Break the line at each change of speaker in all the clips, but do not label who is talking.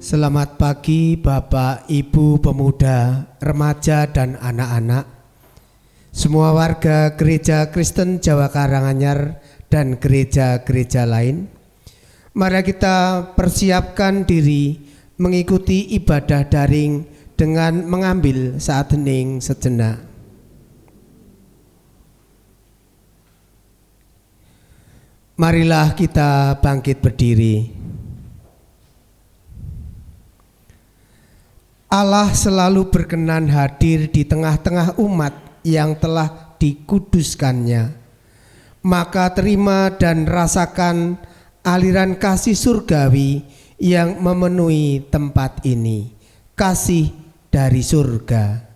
Selamat pagi Bapak, Ibu, pemuda, remaja, dan anak-anak. Semua warga Gereja Kristen Jawa Karanganyar dan gereja-gereja lain. Mari kita persiapkan diri mengikuti ibadah daring dengan mengambil saat hening sejenak. Marilah kita bangkit berdiri. Allah selalu berkenan hadir di tengah-tengah umat yang telah dikuduskannya. Maka terima dan rasakan aliran kasih surgawi yang memenuhi tempat ini. Kasih dari surga.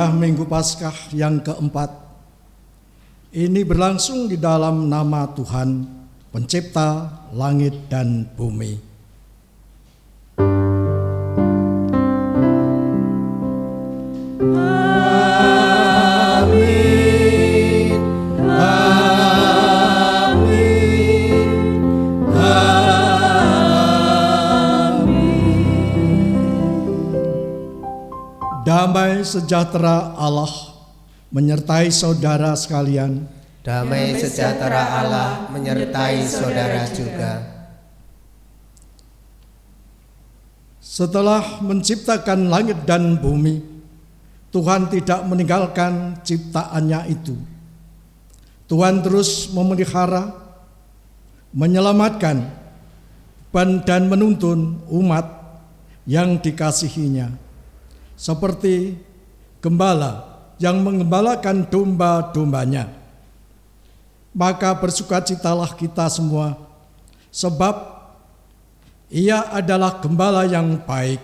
Minggu Paskah yang keempat ini berlangsung di dalam nama Tuhan, Pencipta langit dan bumi. Amin, amin, amin. Damai sejahtera Allah menyertai saudara sekalian.
Damai sejahtera Allah menyertai saudara juga.
Setelah menciptakan langit dan bumi, Tuhan tidak meninggalkan ciptaannya itu. Tuhan terus memelihara, menyelamatkan, dan menuntun umat yang dikasihinya, seperti gembala yang menggembalakan domba-dombanya. Maka bersukacitalah kita semua, sebab Ia adalah gembala yang baik.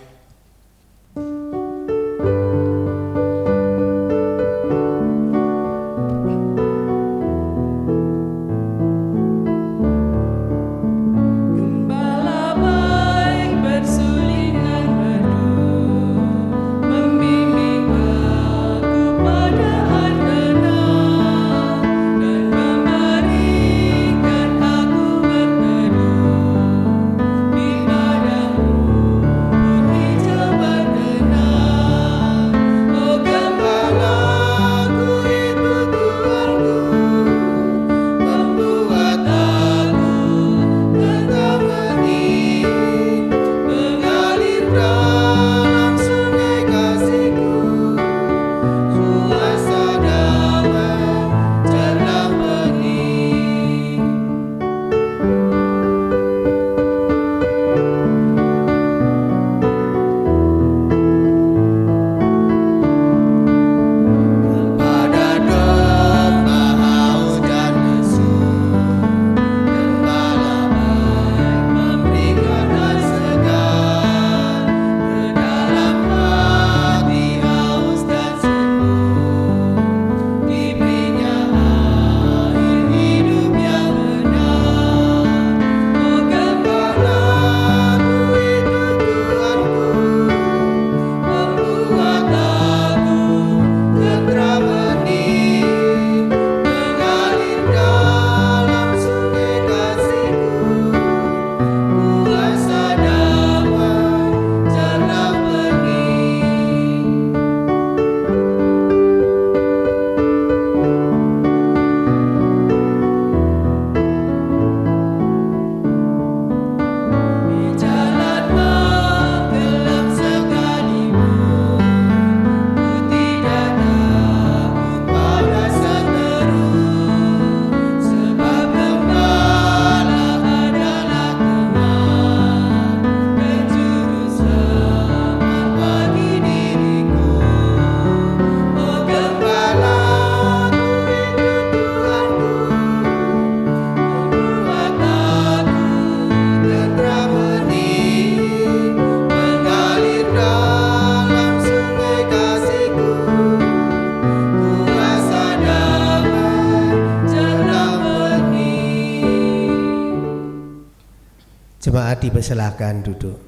Jemaat dipersilahkan duduk.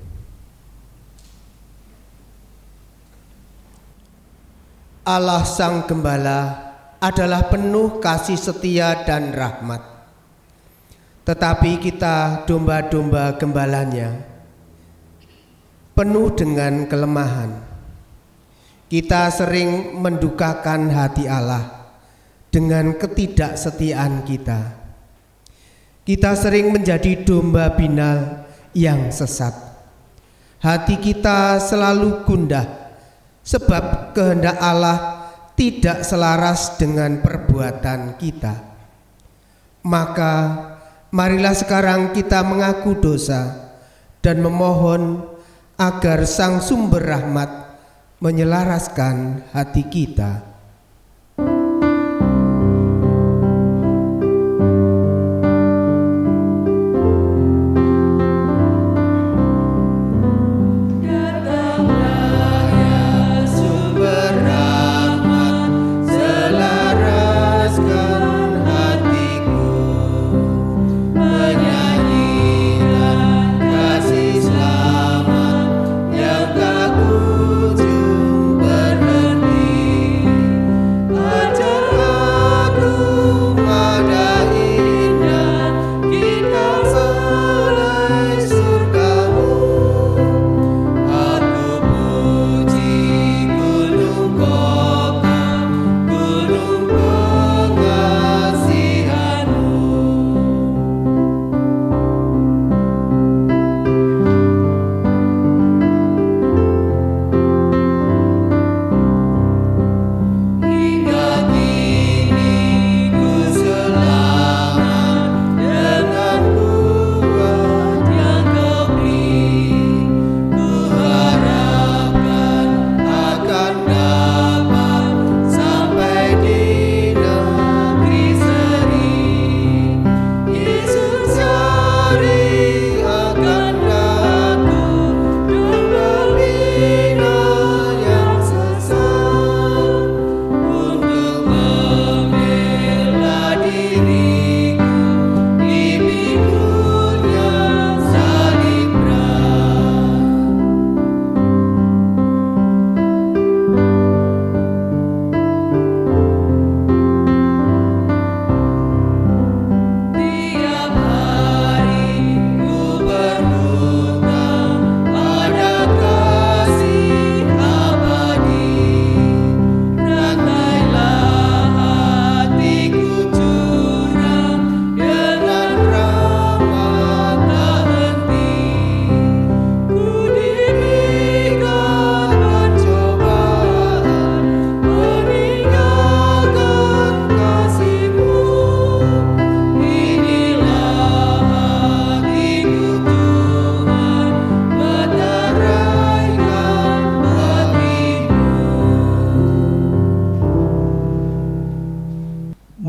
Allah Sang Gembala adalah penuh kasih setia dan rahmat. Tetapi kita domba-domba gembalanya penuh dengan kelemahan. Kita sering mendukakan hati Allah dengan ketidaksetiaan kita. Kita sering menjadi domba binal yang sesat. Hati kita selalu gundah sebab kehendak Allah tidak selaras dengan perbuatan kita. Maka marilah sekarang kita mengaku dosa dan memohon agar Sang Sumber Rahmat menyelaraskan hati kita.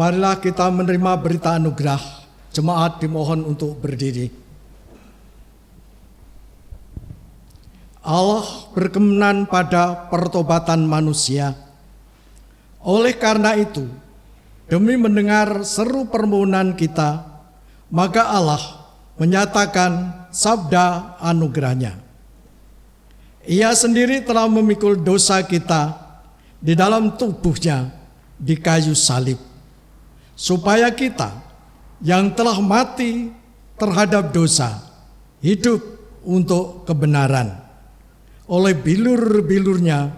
Marilah kita menerima berita anugerah. Jemaat dimohon untuk berdiri. Allah berkenan pada pertobatan manusia. Oleh karena itu, demi mendengar seru permohonan kita, maka Allah menyatakan sabda anugerahnya. Ia sendiri telah memikul dosa kita di dalam tubuhnya di kayu salib, supaya kita yang telah mati terhadap dosa hidup untuk kebenaran. Oleh bilur-bilurnya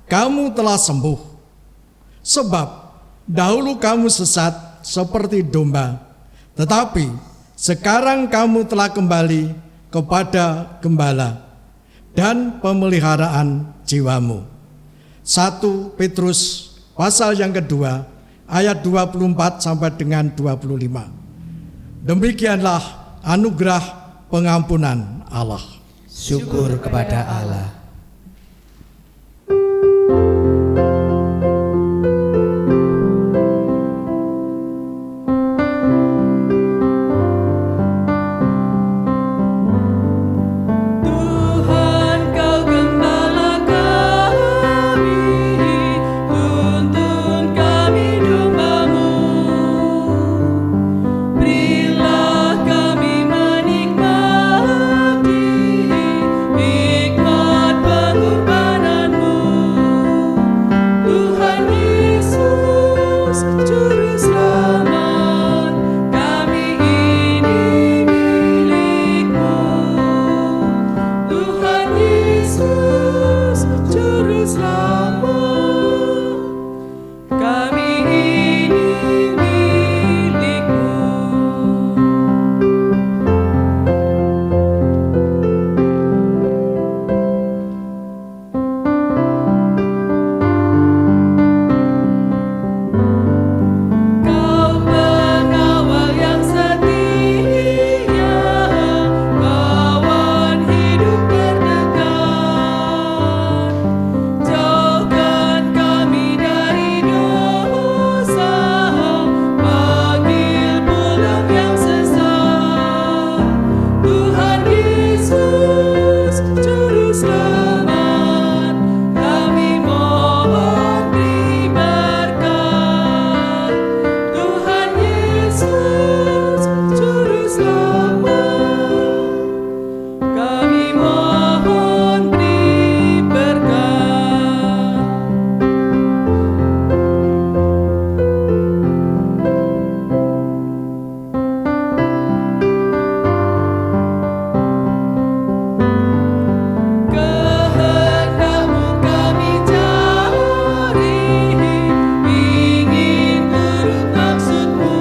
kamu telah sembuh. Sebab dahulu kamu sesat seperti domba, tetapi sekarang kamu telah kembali kepada gembala dan pemeliharaan jiwamu. 1 Petrus pasal yang kedua ayat 24 sampai dengan 25. Demikianlah anugerah pengampunan Allah.
Syukur kepada Allah.
Berilah kami menikmati kami mohon beri berkat. Kehendak-Mu kami cari, ingin turut maksud-Mu.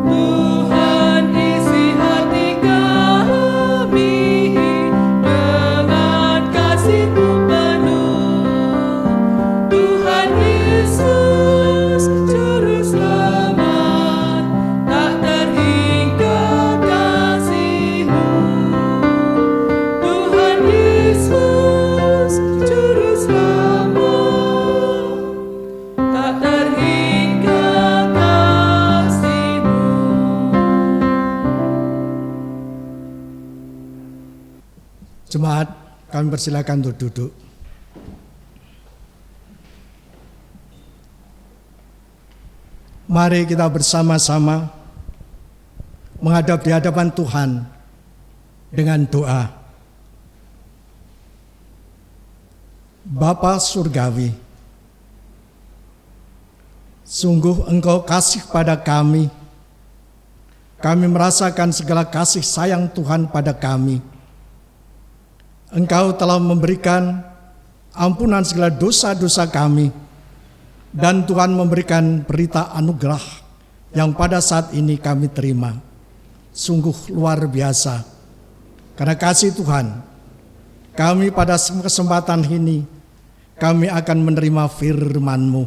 Tuhan isi hati kami dengan kasih-Mu penuh. Tuhan Yesus Juru Selamat, tak terhingga kasih-Mu. Tuhan Yesus Juru Selamat, tak terhingga kasih-Mu.
Jemaat, kami persilakan untuk duduk. Mari kita bersama-sama menghadap di hadapan Tuhan dengan doa. Bapa Surgawi, sungguh Engkau kasih pada kami. Kami merasakan segala kasih sayang Tuhan pada kami. Engkau telah memberikan ampunan segala dosa-dosa kami. Dan Tuhan memberikan berita anugerah yang pada saat ini kami terima. Sungguh luar biasa. Karena kasih Tuhan, kami pada kesempatan ini, kami akan menerima firman-Mu.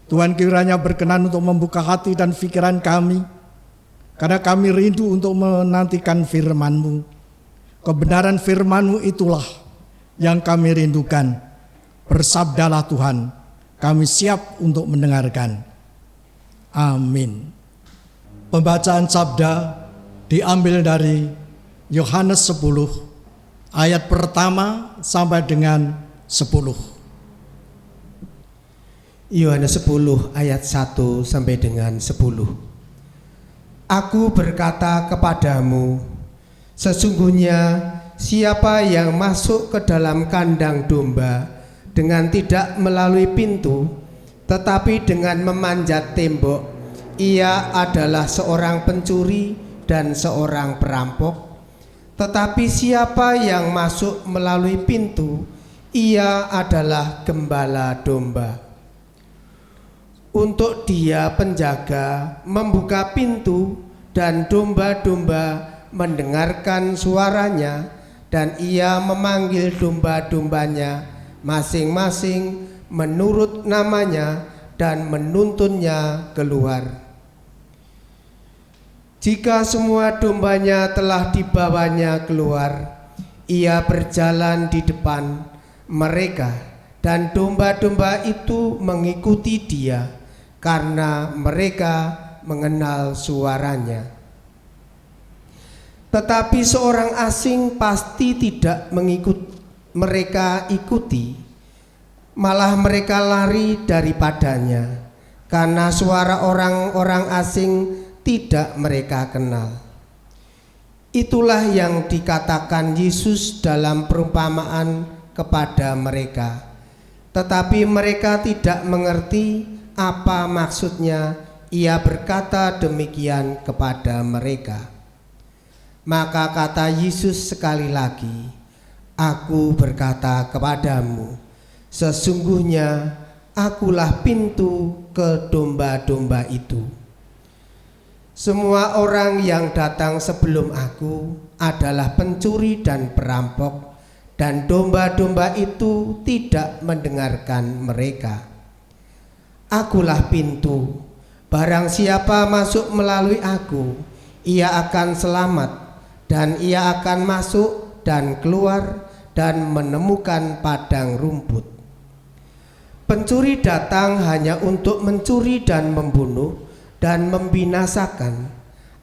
Tuhan kiranya berkenan untuk membuka hati dan pikiran kami, karena kami rindu untuk menantikan firman-Mu. Kebenaran firman-Mu itulah yang kami rindukan. Bersabdalah Tuhan, kami siap untuk mendengarkan. Amin. Pembacaan sabda diambil dari Yohanes 10 ayat pertama sampai dengan 10.
Yohanes 10 ayat 1 sampai dengan 10. Aku berkata kepadamu, sesungguhnya siapa yang masuk ke dalam kandang domba dengan tidak melalui pintu, tetapi dengan memanjat tembok, ia adalah seorang pencuri dan seorang perampok. Tetapi siapa yang masuk melalui pintu, ia adalah gembala domba. Untuk dia penjaga membuka pintu, dan domba-domba mendengarkan suaranya, dan ia memanggil domba-dombanya masing-masing menurut namanya dan menuntunnya keluar. Jika semua dombanya telah dibawanya keluar, ia berjalan di depan mereka, dan domba-domba itu mengikuti dia karena mereka mengenal suaranya. Tetapi seorang asing pasti tidak mereka ikuti, malah mereka lari daripadanya, karena suara orang-orang asing tidak mereka kenal. Itulah yang dikatakan Yesus dalam perumpamaan kepada mereka, tetapi mereka tidak mengerti apa maksudnya ia berkata demikian kepada mereka. Maka kata Yesus sekali lagi, Aku berkata kepadamu, sesungguhnya akulah pintu ke domba-domba itu. Semua orang yang datang sebelum aku adalah pencuri dan perampok, dan domba-domba itu tidak mendengarkan mereka. Akulah pintu, barang siapa masuk melalui aku, ia akan selamat, dan ia akan masuk dan keluar dan menemukan padang rumput. Pencuri datang hanya untuk mencuri dan membunuh dan membinasakan.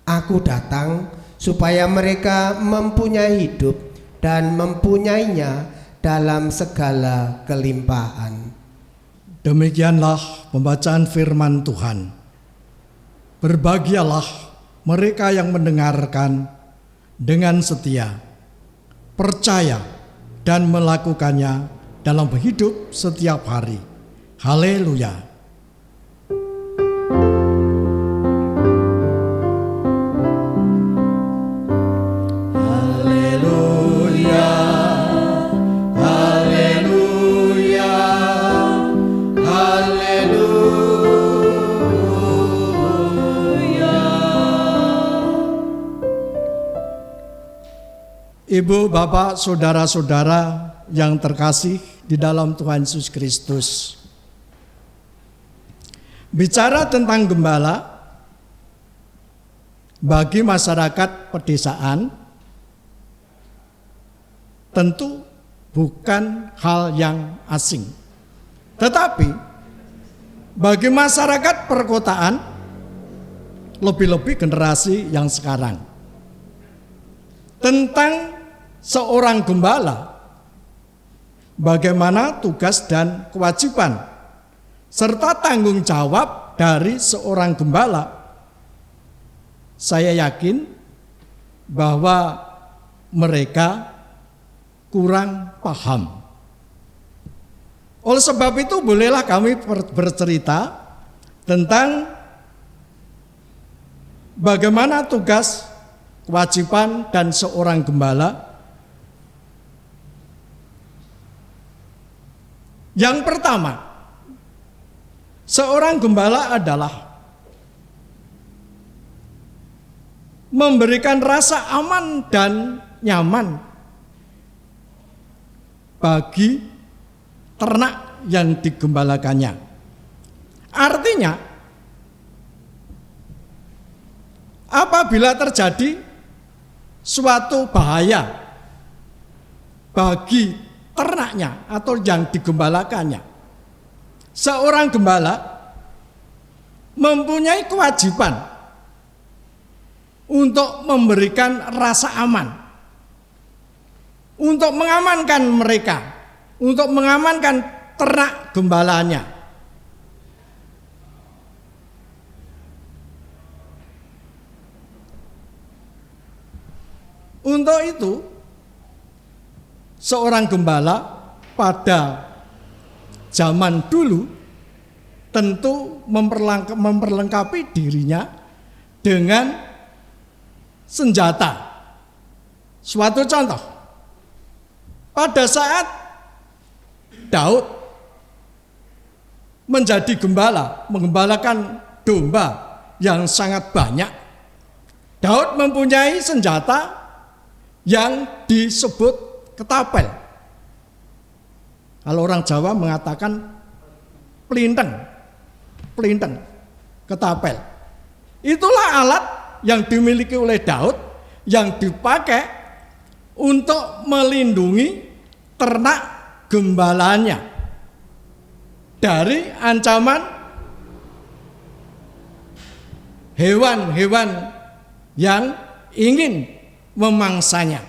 Aku datang supaya mereka mempunyai hidup dan mempunyainya dalam segala kelimpahan.
Demikianlah pembacaan firman Tuhan. Berbahagialah mereka yang mendengarkan dengan setia, percaya, dan melakukannya dalam hidup setiap hari. Haleluya. Ibu, bapak, saudara-saudara yang terkasih di dalam Tuhan Yesus Kristus. Bicara tentang gembala bagi masyarakat pedesaan tentu bukan hal yang asing. Tetapi bagi masyarakat perkotaan, lebih-lebih generasi yang sekarang, tentang seorang gembala, bagaimana tugas dan kewajiban serta tanggung jawab dari seorang gembala, saya yakin bahwa mereka kurang paham. Oleh sebab itu bolehlah kami bercerita tentang bagaimana tugas, kewajiban dan seorang gembala. Yang pertama, seorang gembala adalah memberikan rasa aman dan nyaman bagi ternak yang digembalakannya. Artinya, apabila terjadi suatu bahaya bagi ternaknya atau yang digembalakannya, seorang gembala mempunyai kewajiban untuk memberikan rasa aman, untuk mengamankan mereka, untuk mengamankan ternak gembalanya. Untuk itu, seorang gembala pada zaman dulu tentu memperlengkapi dirinya dengan senjata. Suatu contoh, pada saat Daud menjadi gembala, menggembalakan domba yang sangat banyak, Daud mempunyai senjata yang disebut ketapel. Kalau orang Jawa mengatakan pelinteng, ketapel. Itulah alat yang dimiliki oleh Daud yang dipakai untuk melindungi ternak gembalanya dari ancaman hewan-hewan yang ingin memangsanya.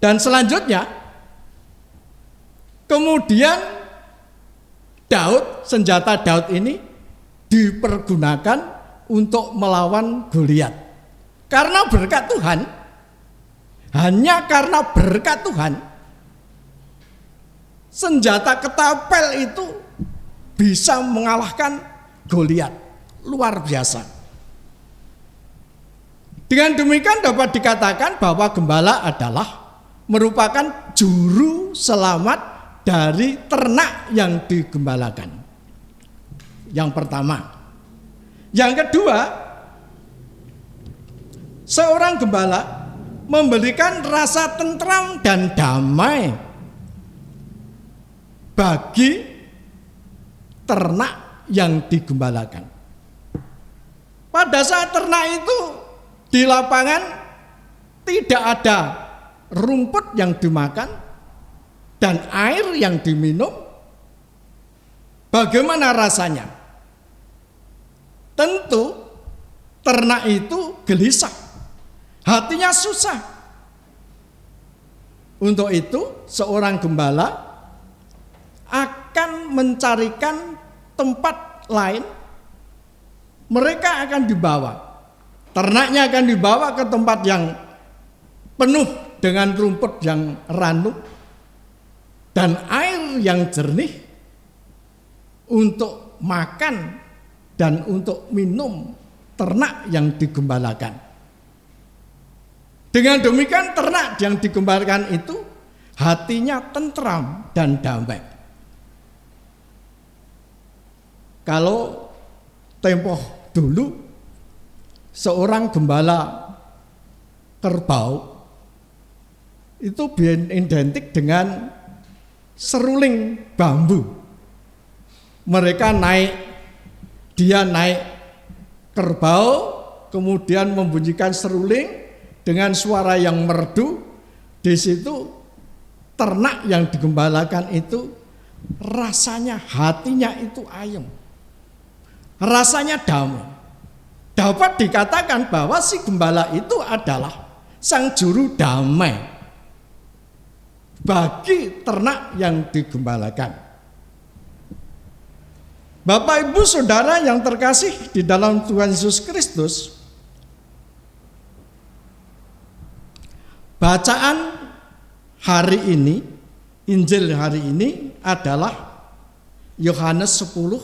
Dan selanjutnya, kemudian senjata Daud ini dipergunakan untuk melawan Goliat. Karena berkat Tuhan, hanya karena berkat Tuhan, senjata ketapel itu bisa mengalahkan Goliat. Luar biasa. Dengan demikian dapat dikatakan bahwa gembala adalah merupakan juru selamat dari ternak yang digembalakan. Yang pertama. Yang kedua, seorang gembala memberikan rasa tentram dan damai bagi ternak yang digembalakan. Pada saat ternak itu di lapangan tidak ada rumput yang dimakan dan air yang diminum, bagaimana rasanya? Tentu ternak itu gelisah, hatinya susah. Untuk itu seorang gembala akan mencarikan tempat lain. Mereka akan dibawa, ternaknya akan dibawa ke tempat yang penuh dengan rumput yang ranum dan air yang jernih untuk makan dan untuk minum ternak yang digembalakan. Dengan demikian ternak yang digembalakan itu hatinya tentram dan damai. Kalau tempo dulu seorang gembala kerbau itu identik dengan seruling bambu. Dia naik kerbau, kemudian membunyikan seruling dengan suara yang merdu. Di situ ternak yang digembalakan itu rasanya, hatinya itu ayem, rasanya damai. Dapat dikatakan bahwa si gembala itu adalah sang juru damai bagi ternak yang digembalakan. Bapak Ibu Saudara yang terkasih di dalam Tuhan Yesus Kristus, bacaan hari ini, Injil hari ini adalah Yohanes 10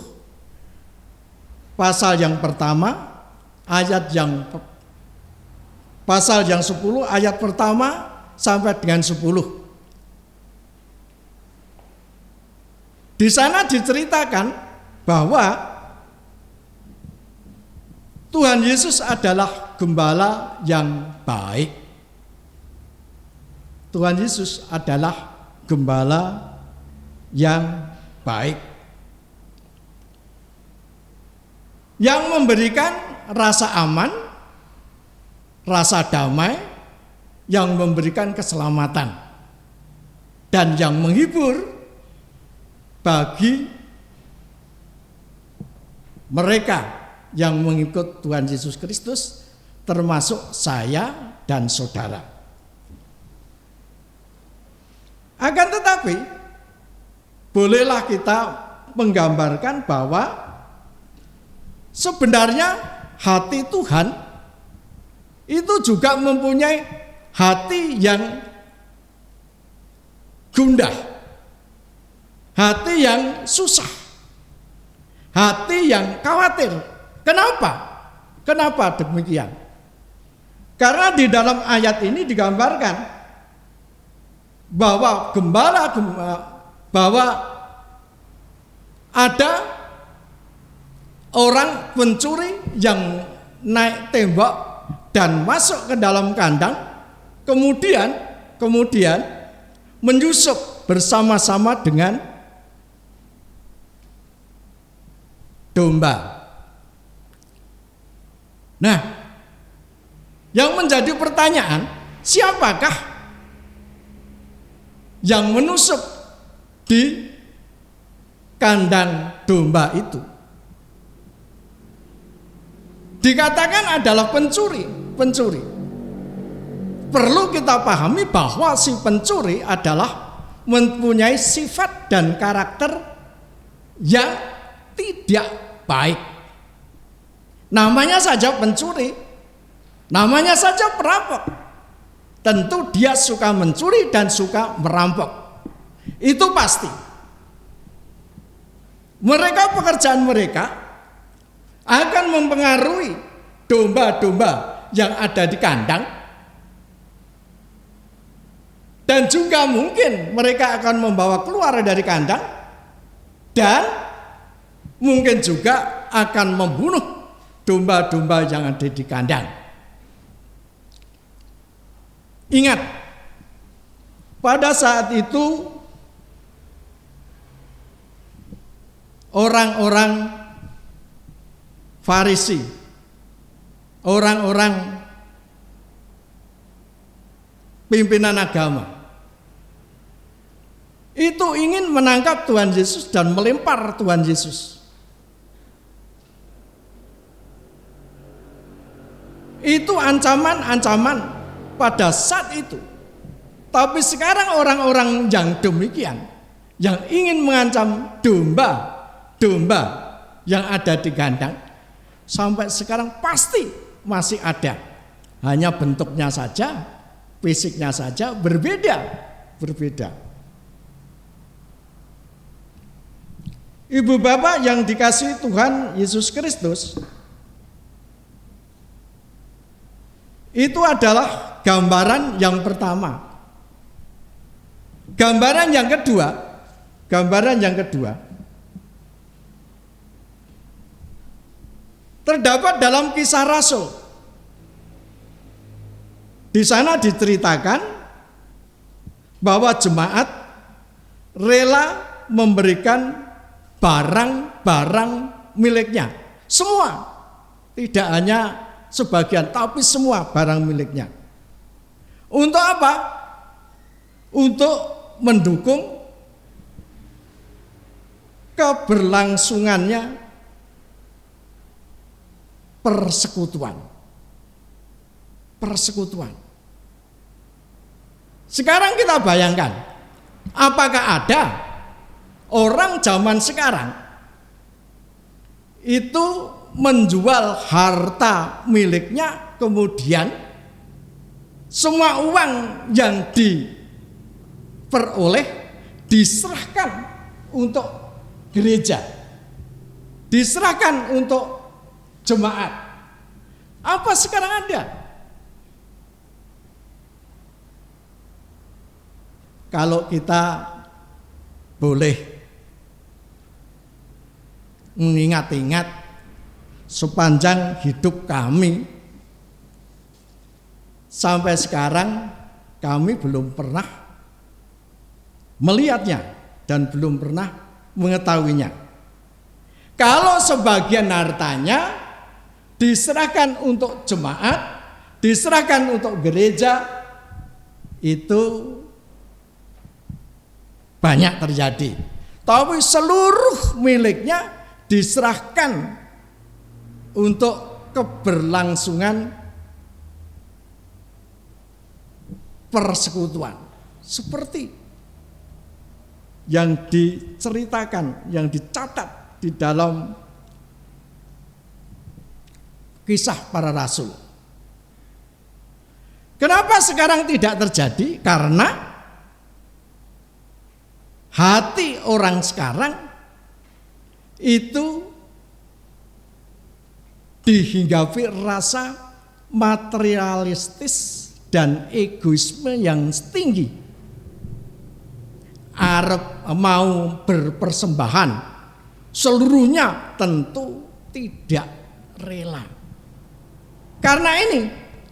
pasal yang pertama pasal yang 10 ayat pertama sampai dengan 10. Di sana diceritakan bahwa Tuhan Yesus adalah gembala yang baik. Tuhan Yesus adalah gembala yang baik, yang memberikan rasa aman, rasa damai, yang memberikan keselamatan, dan yang menghibur bagi mereka yang mengikut Tuhan Yesus Kristus, termasuk saya dan saudara. Akan tetapi, bolehlah kita menggambarkan bahwa sebenarnya hati Tuhan itu juga mempunyai hati yang gundah, hati yang susah, hati yang khawatir. Kenapa demikian? Karena di dalam ayat ini digambarkan bahwa bahwa ada orang pencuri yang naik tembok dan masuk ke dalam kandang, kemudian menyusup bersama-sama dengan domba. Nah, yang menjadi pertanyaan, siapakah yang menusup di kandang domba itu? Dikatakan adalah pencuri. Perlu kita pahami bahwa si pencuri adalah mempunyai sifat dan karakter yang tidak baik. Namanya saja pencuri, namanya saja perampok. Tentu dia suka mencuri dan suka merampok. Itu pasti. Pekerjaan mereka akan mempengaruhi domba-domba yang ada di kandang, dan juga mungkin mereka akan membawa keluar dari kandang, dan mungkin juga akan membunuh domba-domba yang ada di kandang. Ingat, pada saat itu orang-orang Farisi, orang-orang pimpinan agama itu ingin menangkap Tuhan Yesus dan melempar Tuhan Yesus. Itu ancaman-ancaman pada saat itu. Tapi sekarang orang-orang yang demikian, yang ingin mengancam domba yang ada di kandang, sampai sekarang pasti masih ada. Hanya bentuknya saja fisiknya saja berbeda. Ibu bapak yang dikasihi Tuhan Yesus Kristus, itu adalah gambaran yang pertama. Gambaran yang kedua terdapat dalam Kisah Rasul. Di sana diceritakan bahwa jemaat rela memberikan barang-barang miliknya. Semua, tidak hanya sebagian, tapi semua barang miliknya. Untuk apa? Untuk mendukung keberlangsungannya persekutuan. Sekarang kita bayangkan, apakah ada orang zaman sekarang itu menjual harta miliknya, kemudian semua uang yang diperoleh diserahkan untuk gereja, diserahkan untuk jemaat? Apa sekarang ada? Kalau kita boleh mengingat-ingat sepanjang hidup kami sampai sekarang, kami belum pernah melihatnya dan belum pernah mengetahuinya. Kalau sebagian hartanya diserahkan untuk jemaat, diserahkan untuk gereja, itu banyak terjadi. Tapi seluruh miliknya diserahkan untuk keberlangsungan persekutuan, seperti yang diceritakan, yang dicatat di dalam Kisah Para Rasul. Kenapa sekarang tidak terjadi? Karena hati orang sekarang itu dihinggapi rasa materialistis dan egoisme yang tinggi. Arep mau berpersembahan, seluruhnya tentu tidak rela. Karena ini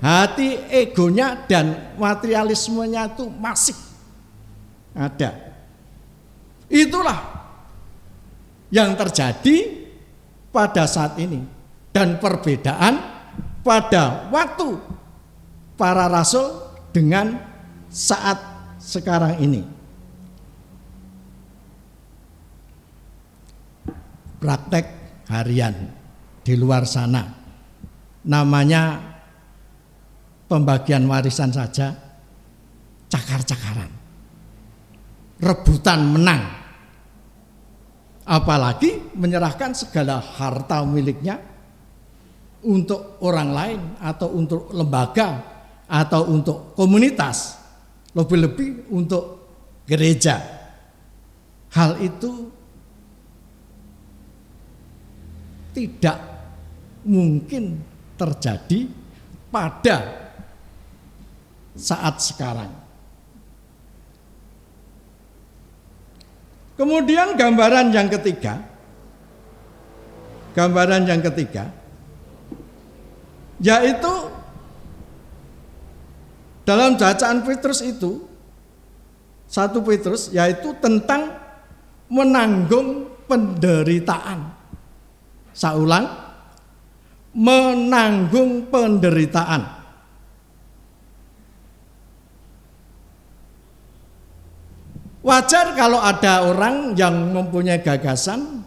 hati egonya dan materialismenya itu masih ada. Itulah yang terjadi pada saat ini, dan perbedaan pada waktu para rasul dengan saat sekarang ini. Praktek harian di luar sana, namanya pembagian warisan saja cakar-cakaran, rebutan menang, apalagi menyerahkan segala harta miliknya untuk orang lain atau untuk lembaga atau untuk komunitas, lebih-lebih untuk gereja. Hal itu tidak mungkin terjadi pada saat sekarang. Kemudian gambaran yang ketiga yaitu dalam bacaan Petrus itu, 1 Petrus, yaitu tentang menanggung penderitaan. Saya ulang, menanggung penderitaan. Wajar kalau ada orang yang mempunyai gagasan,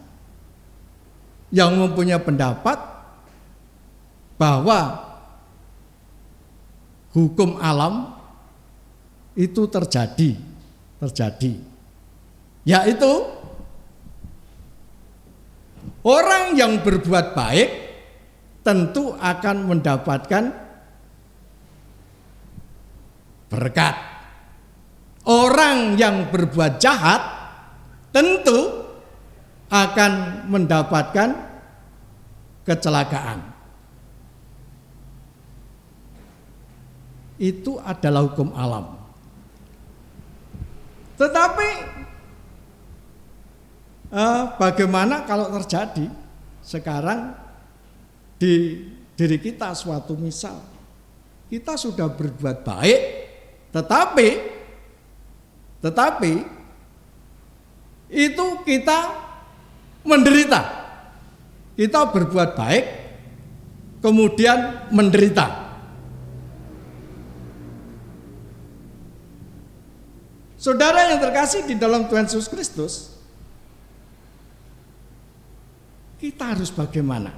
yang mempunyai pendapat bahwa hukum alam itu terjadi, yaitu orang yang berbuat baik tentu akan mendapatkan berkat. Orang yang berbuat jahat tentu akan mendapatkan kecelakaan. Itu adalah hukum alam. Tetapi bagaimana kalau terjadi sekarang di diri kita suatu misal, kita sudah berbuat baik, tetapi itu kita menderita. Kita berbuat baik, kemudian menderita. Saudara yang terkasih di dalam Tuhan Yesus Kristus, kita harus bagaimana?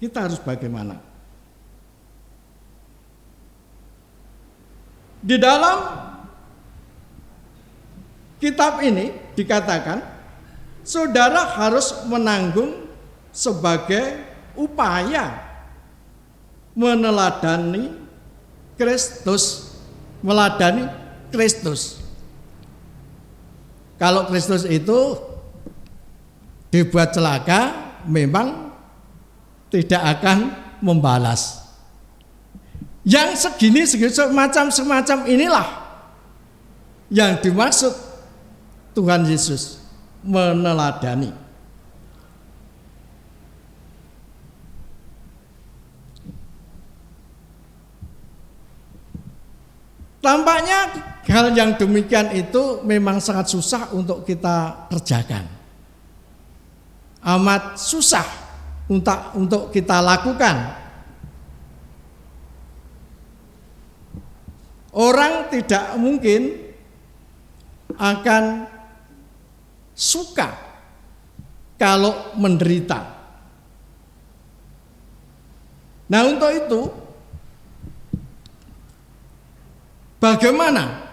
Kita harus bagaimana? Di dalam kitab ini dikatakan, saudara harus menanggung sebagai upaya meneladani Kristus, meladani Kristus. Kalau Kristus itu dibuat celaka, memang tidak akan membalas. Yang segini semacam inilah yang dimaksud Tuhan Yesus meneladani. Tampaknya hal yang demikian itu memang sangat susah untuk kita kerjakan. Amat susah untuk kita lakukan. Orang tidak mungkin akan suka kalau menderita. Nah, untuk itu bagaimana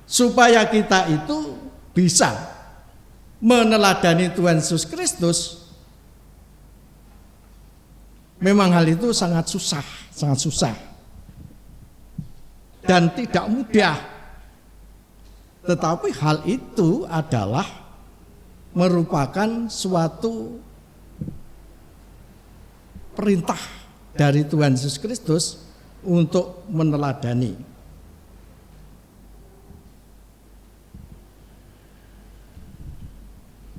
supaya kita itu bisa meneladani Tuhan Yesus Kristus? Memang hal itu sangat susah dan tidak mudah. Tetapi hal itu adalah merupakan suatu perintah dari Tuhan Yesus Kristus untuk meneladani.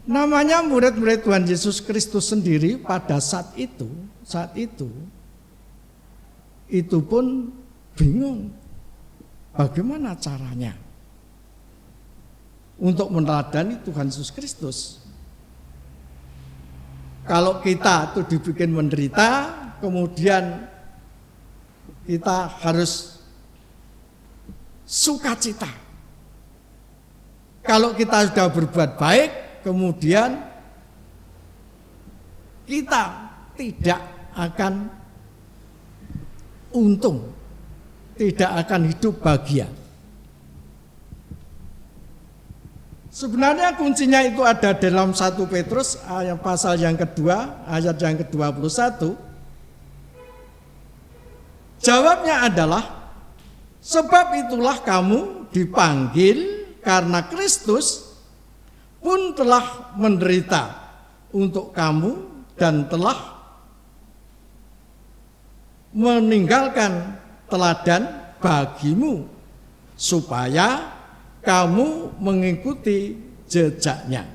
Namanya murid-murid Tuhan Yesus Kristus sendiri pada saat itu pun bingung bagaimana caranya untuk meneladani Tuhan Yesus Kristus. Kalau kita itu dibikin menderita, kemudian kita harus sukacita. Kalau kita sudah berbuat baik, kemudian kita tidak akan untung, tidak akan hidup bahagia. Sebenarnya kuncinya itu ada dalam 1 Petrus ayat pasal yang kedua, ayat yang ke-21. Jawabnya adalah, sebab itulah kamu dipanggil karena Kristus pun telah menderita untuk kamu dan telah meninggalkan teladan bagimu supaya kamu mengikuti jejaknya.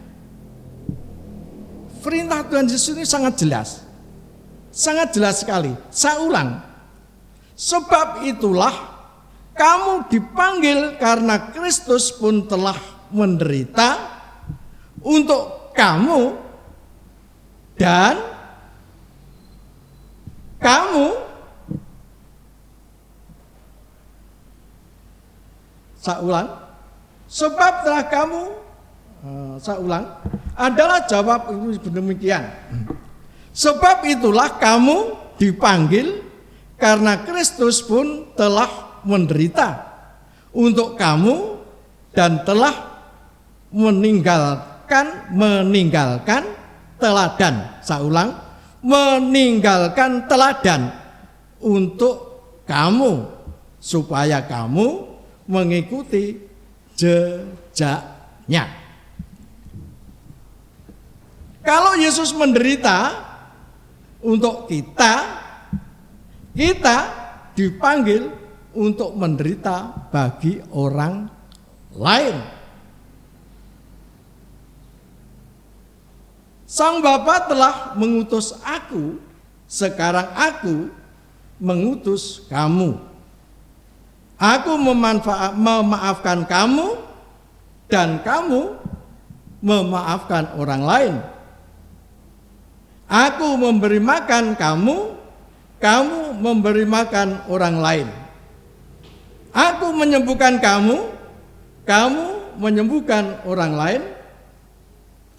Perintah Tuhan Yesus ini sangat jelas sekali. Saya ulang, sebab itulah kamu dipanggil karena Kristus pun telah menderita untuk kamu dan kamu, saya ulang, sebab telah kamu, saya ulang, adalah jawab itu demikian. Sebab itulah kamu dipanggil karena Kristus pun telah menderita untuk kamu dan telah meninggalkan teladan. Saya ulang, meninggalkan teladan untuk kamu supaya kamu mengikuti jejaknya. Kalau Yesus menderita untuk kita dipanggil untuk menderita bagi orang lain. Sang Bapa telah mengutus aku, sekarang aku mengutus kamu. Aku memaafkan kamu dan kamu memaafkan orang lain. Aku memberi makan kamu, kamu memberi makan orang lain. Aku menyembuhkan kamu, kamu menyembuhkan orang lain.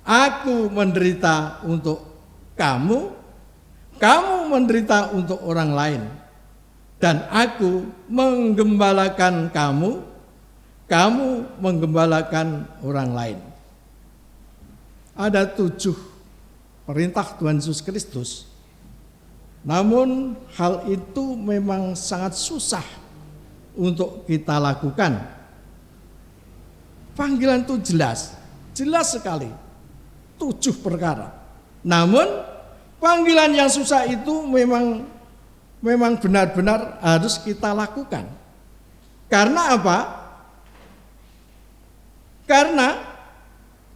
Aku menderita untuk kamu, kamu menderita untuk orang lain. Dan aku menggembalakan kamu, kamu menggembalakan orang lain. Ada 7 perintah Tuhan Yesus Kristus. Namun hal itu memang sangat susah untuk kita lakukan. Panggilan itu jelas sekali. 7 perkara. Namun panggilan yang susah itu memang benar-benar harus kita lakukan. Karena apa? Karena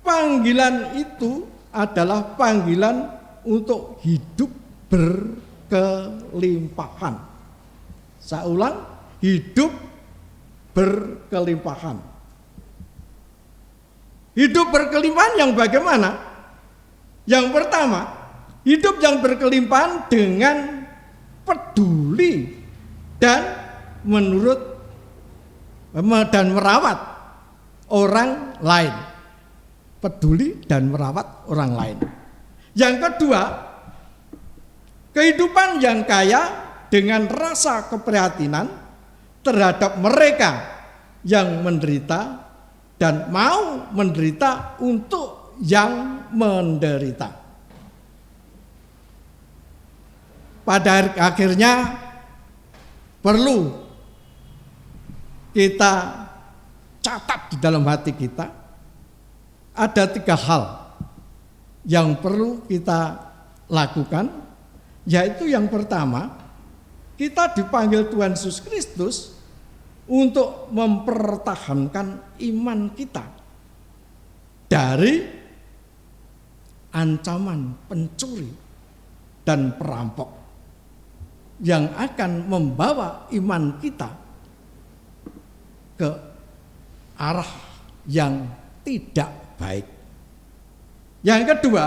panggilan itu adalah panggilan untuk hidup berkelimpahan. Saya ulang, hidup berkelimpahan. Hidup berkelimpahan yang bagaimana? Yang pertama, hidup yang berkelimpahan dengan peduli dan merawat orang lain. Peduli dan merawat orang lain. Yang kedua, kehidupan yang kaya dengan rasa keprihatinan terhadap mereka yang menderita dan mau menderita untuk yang menderita. Pada akhirnya perlu kita catat di dalam hati kita, ada 3 hal yang perlu kita lakukan, yaitu yang pertama, kita dipanggil Tuhan Yesus Kristus untuk mempertahankan iman kita dari ancaman pencuri dan perampok yang akan membawa iman kita ke arah yang tidak baik. Yang kedua,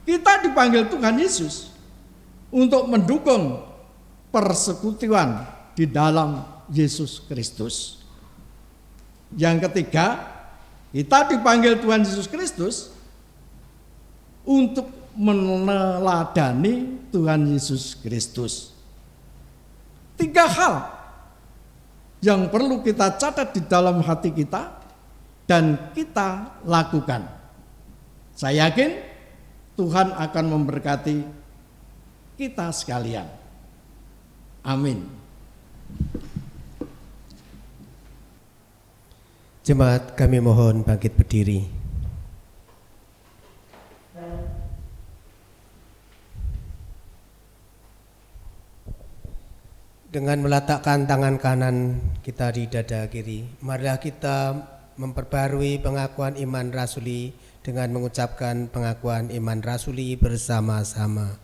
kita dipanggil Tuhan Yesus untuk mendukung persekutuan di dalam Yesus Kristus. Yang ketiga, kita dipanggil Tuhan Yesus Kristus untuk meneladani Tuhan Yesus Kristus. 3 hal yang perlu kita catat di dalam hati kita dan kita lakukan. Saya yakin Tuhan akan memberkati kita sekalian. Amin.
Jemaat, kami mohon bangkit berdiri. Dengan meletakkan tangan kanan kita di dada kiri, marilah kita memperbarui pengakuan iman rasuli dengan mengucapkan pengakuan iman rasuli bersama-sama.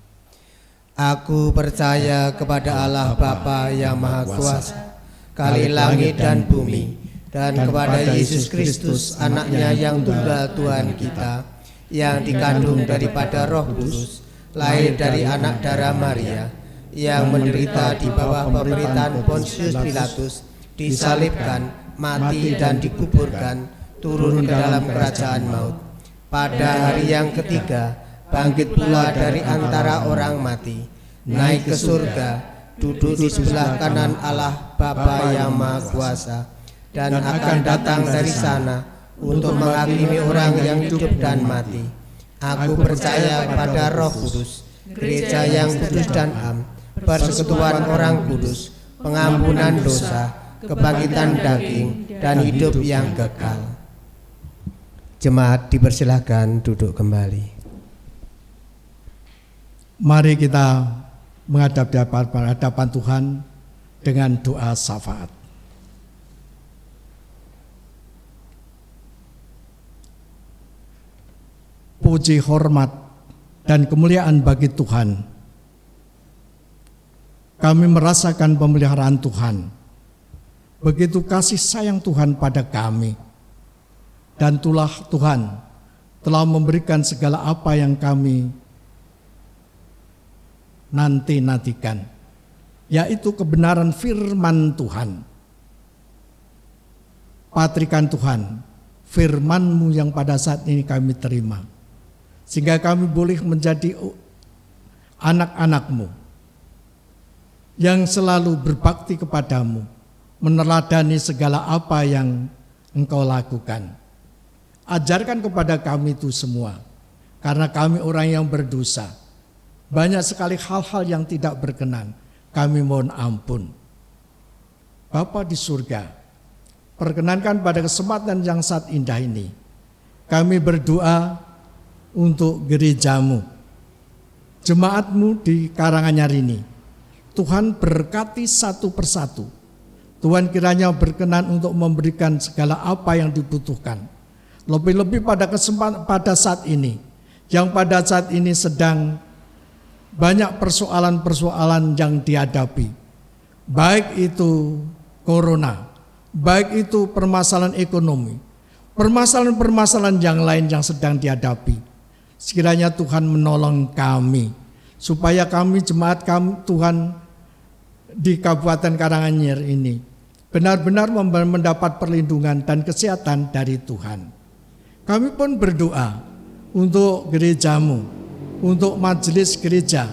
Aku percaya kepada Allah Bapa yang Maha Kuasa, kali langit dan bumi, dan kepada Yesus Kristus, anaknya yang tunggal Tuhan kita, yang dikandung daripada Roh Kudus, lahir dari anak darah Maria, yang menderita di bawah pemerintahan Pontius Pilatus, disalibkan, mati dan dikuburkan, turun ke dalam kerajaan maut. Pada hari yang ketiga, bangkit pula dari antara orang mati, naik ke surga, duduk di sebelah kanan Allah Bapa yang Maha Kuasa, dan akan datang dari sana untuk menghakimi orang yang hidup dan mati. Aku percaya pada Roh Kudus, gereja yang kudus dan am, persekutuan orang kudus, pengampunan dosa, kebangkitan daging, dan hidup yang kekal. Jemaat dipersilahkan duduk kembali.
Mari kita menghadap di hadapan Tuhan dengan doa syafaat. Puji, hormat, dan kemuliaan bagi Tuhan. Kami merasakan pemeliharaan Tuhan. Begitu kasih sayang Tuhan pada kami. Dan itulah Tuhan telah memberikan segala apa yang kami nantikan, yaitu kebenaran firman Tuhan. Patrikan Tuhan, firman-Mu yang pada saat ini kami terima, sehingga kami boleh menjadi anak-anak-Mu yang selalu berbakti kepadamu, meneladani segala apa yang Engkau lakukan. Ajarkan kepada kami itu semua, karena kami orang yang berdosa. Banyak sekali hal-hal yang tidak berkenan, kami mohon ampun. Bapa di surga, perkenankan pada kesempatan yang sangat indah ini, kami berdoa untuk gereja-Mu, jemaat-Mu di Karanganyar ini. Tuhan berkati satu persatu. Tuhan kiranya berkenan untuk memberikan segala apa yang dibutuhkan. Lebih-lebih pada kesempatan pada saat ini, yang pada saat ini sedang banyak persoalan-persoalan yang dihadapi. Baik itu corona, baik itu permasalahan ekonomi, permasalahan-permasalahan yang lain yang sedang dihadapi. Sekiranya Tuhan menolong kami, supaya kami jemaat kami Tuhan di Kabupaten Karanganyar ini benar-benar mendapat perlindungan dan kesehatan dari Tuhan. Kami pun berdoa untuk gereja-Mu, untuk majelis gereja,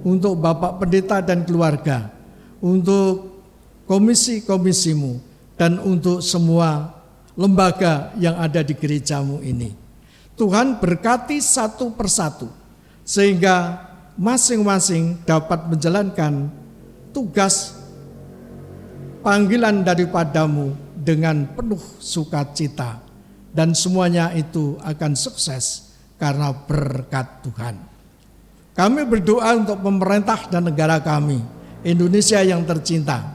untuk Bapak Pendeta dan keluarga, untuk komisi-komisi-Mu, dan untuk semua lembaga yang ada di gereja-Mu ini. Tuhan berkati satu persatu, sehingga masing-masing dapat menjalankan tugas panggilan daripada-Mu dengan penuh sukacita. Dan semuanya itu akan sukses karena berkat Tuhan. Kami berdoa untuk pemerintah dan negara kami, Indonesia yang tercinta.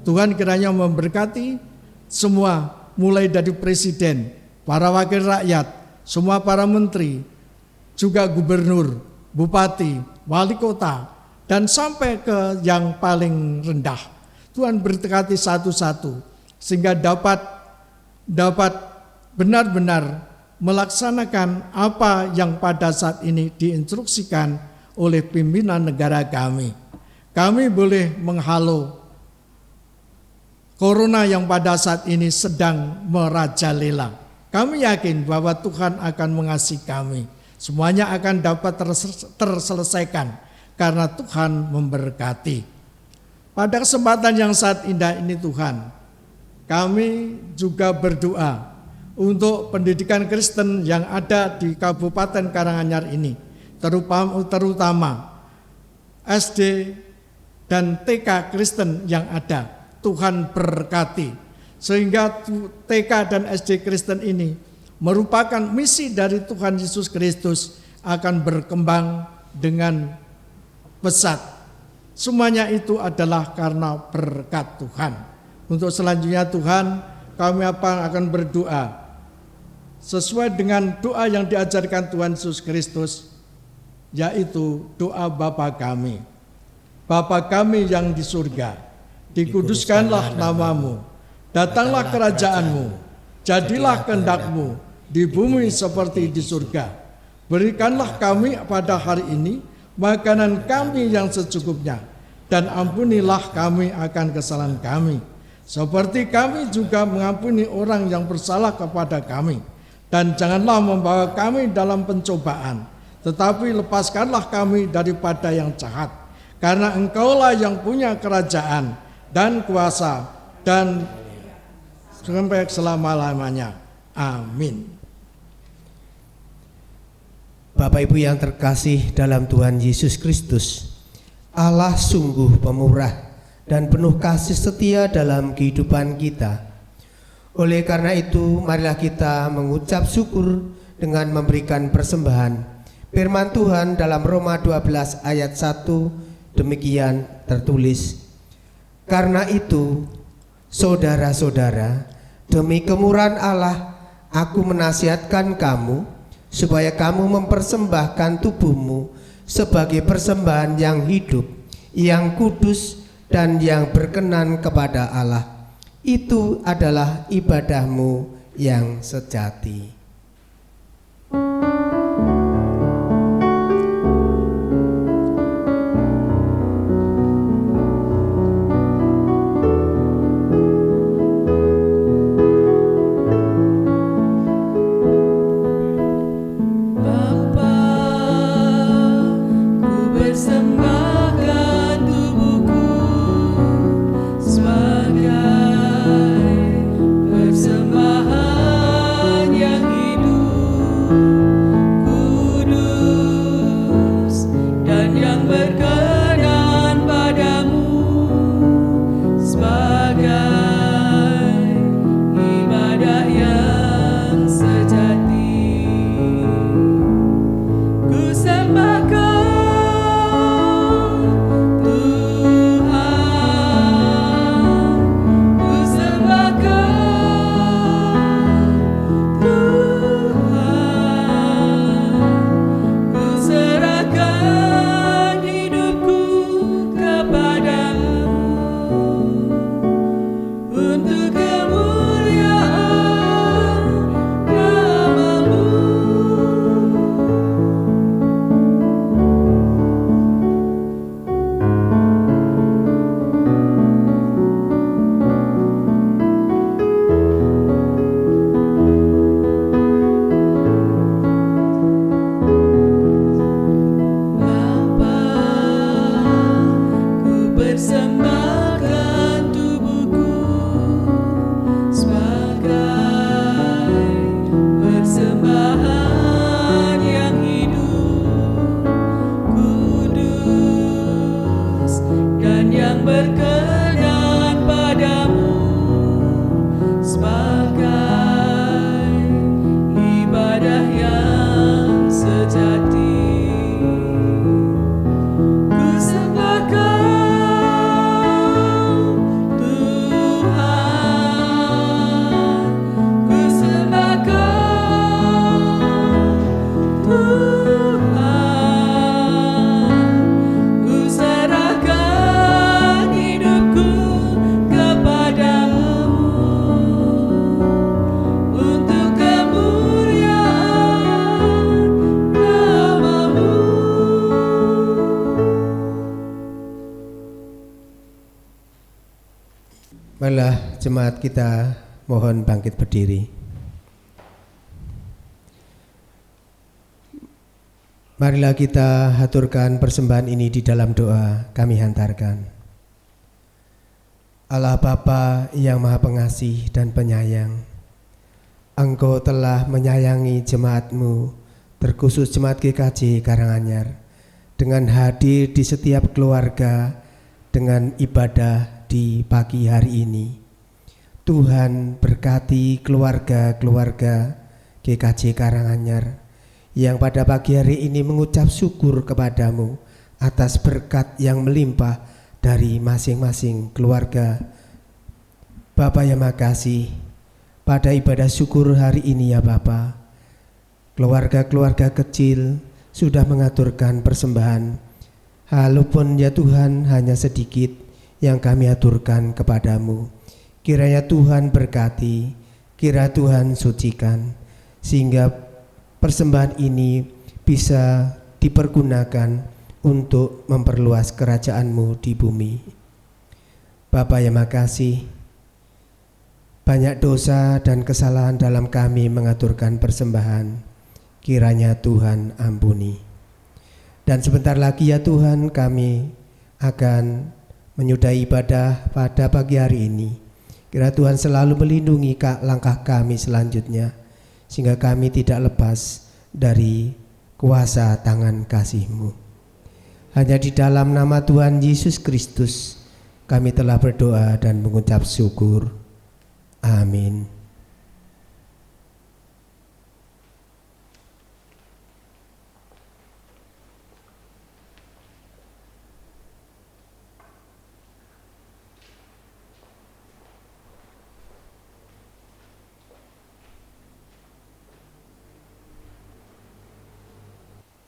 Tuhan kiranya memberkati semua, mulai dari presiden, para wakil rakyat, semua para menteri, juga gubernur, bupati, wali kota, dan sampai ke yang paling rendah. Tuhan berkati satu-satu, sehingga dapat benar-benar melaksanakan apa yang pada saat ini diinstruksikan oleh pimpinan negara kami. Kami boleh menghalau corona yang pada saat ini sedang merajalela. Kami yakin bahwa Tuhan akan mengasihi kami. Semuanya akan dapat terselesaikan karena Tuhan memberkati. Pada kesempatan yang sangat indah ini Tuhan, kami juga berdoa untuk pendidikan Kristen yang ada di Kabupaten Karanganyar ini, terutama SD dan TK Kristen yang ada. Tuhan berkati, sehingga TK dan SD Kristen ini merupakan misi dari Tuhan Yesus Kristus akan berkembang dengan pesat. Semuanya itu adalah karena berkat Tuhan. Untuk selanjutnya Tuhan, kami akan berdoa sesuai dengan doa yang diajarkan Tuhan Yesus Kristus, yaitu doa Bapa kami. Bapa kami yang di surga, dikuduskanlah namamu, datanglah kerajaanmu, jadilah kehendak-Mu di bumi seperti di surga. Berikanlah kami pada hari ini makanan kami yang secukupnya, dan ampunilah kami akan kesalahan kami, seperti kami juga mengampuni orang yang bersalah kepada kami. Dan janganlah membawa kami dalam pencobaan, tetapi lepaskanlah kami daripada yang jahat. Karena Engkaulah yang punya kerajaan dan kuasa dan sampai selama-lamanya. Amin.
Bapak Ibu yang terkasih dalam Tuhan Yesus Kristus, Allah sungguh pemurah, dan penuh kasih setia dalam kehidupan kita. Oleh karena itu, marilah kita mengucap syukur dengan memberikan persembahan. Firman Tuhan dalam Roma 12 ayat 1 demikian tertulis, "Karena itu, saudara-saudara, demi kemurahan Allah, aku menasihatkan kamu supaya kamu mempersembahkan tubuhmu sebagai persembahan yang hidup, yang kudus, dan yang berkenan kepada Allah. Itu adalah ibadahmu yang sejati." Marilah jemaat kita mohon bangkit berdiri. Marilah kita haturkan persembahan ini di dalam doa kami hantarkan. Allah Bapa yang Maha Pengasih dan Penyayang, Engkau telah menyayangi jemaat-Mu, terkhusus jemaat GKJ Karanganyar, dengan hadir di setiap keluarga dengan ibadah di pagi hari ini. Tuhan berkati keluarga-keluarga GKJ Karanganyar yang pada pagi hari ini mengucap syukur kepadamu atas berkat yang melimpah dari masing-masing keluarga. Bapa yang makasih, pada ibadah syukur hari ini ya Bapa, keluarga-keluarga kecil sudah mengaturkan persembahan, walaupun ya Tuhan hanya sedikit yang kami aturkan kepadamu. Kiranya Tuhan berkati, kira Tuhan sucikan, sehingga persembahan ini bisa dipergunakan untuk memperluas kerajaan-Mu di bumi. Bapa yang makasih, banyak dosa dan kesalahan dalam kami mengaturkan persembahan, kiranya Tuhan ampuni. Dan sebentar lagi ya Tuhan kami akan menyudahi ibadah pada pagi hari ini. Kira Tuhan selalu melindungi langkah kami selanjutnya, sehingga kami tidak lepas dari kuasa tangan kasih-Mu. Hanya di dalam nama Tuhan Yesus Kristus Kami telah berdoa dan mengucap syukur. Amin.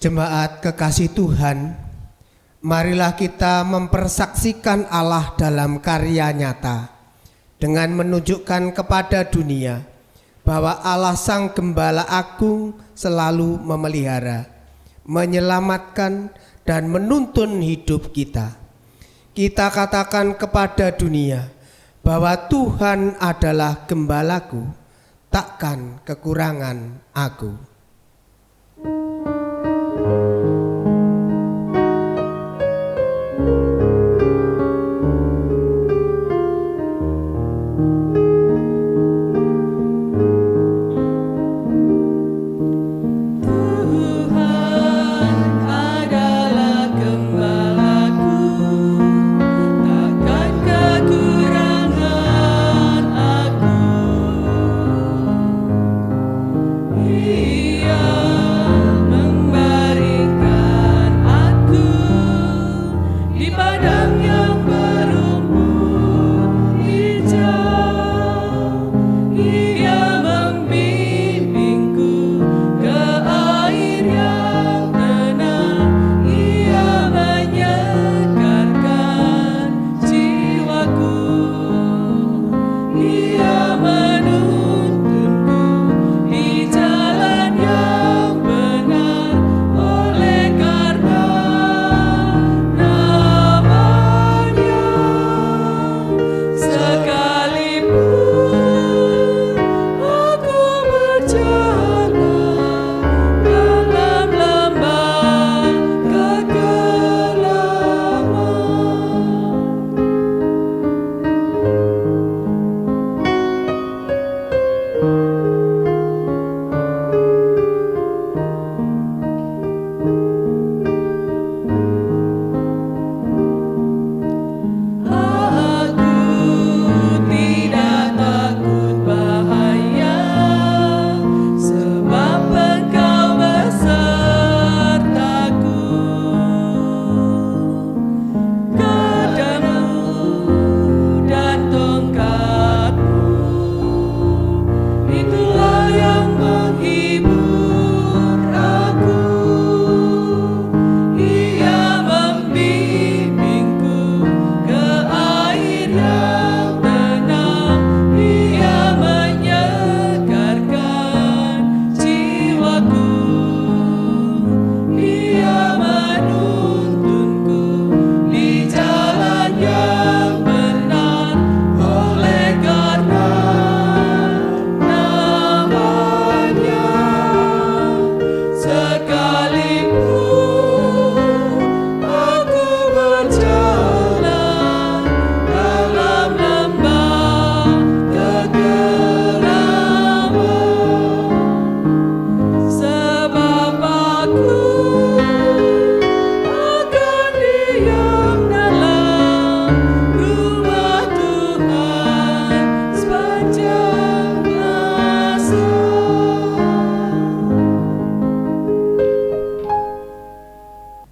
Jemaat kekasih Tuhan, marilah kita mempersaksikan Allah dalam karya nyata dengan menunjukkan kepada dunia bahwa Allah Sang Gembala Agung selalu memelihara, menyelamatkan, dan menuntun hidup kita. Kita katakan kepada dunia bahwa Tuhan adalah gembalaku, takkan kekurangan aku.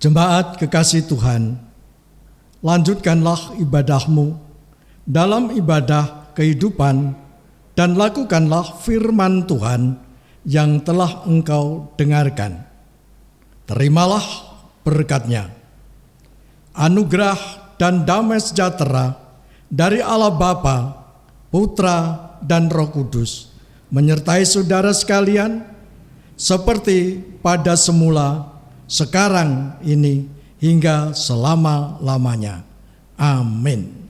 Jemaat kekasih Tuhan, lanjutkanlah ibadahmu dalam ibadah kehidupan dan lakukanlah firman Tuhan yang telah engkau dengarkan. Terimalah berkat-Nya. Anugerah dan damai sejahtera dari Allah Bapa, Putra, dan Roh Kudus menyertai saudara sekalian seperti pada semula, sekarang ini, hingga selama-lamanya. Amin.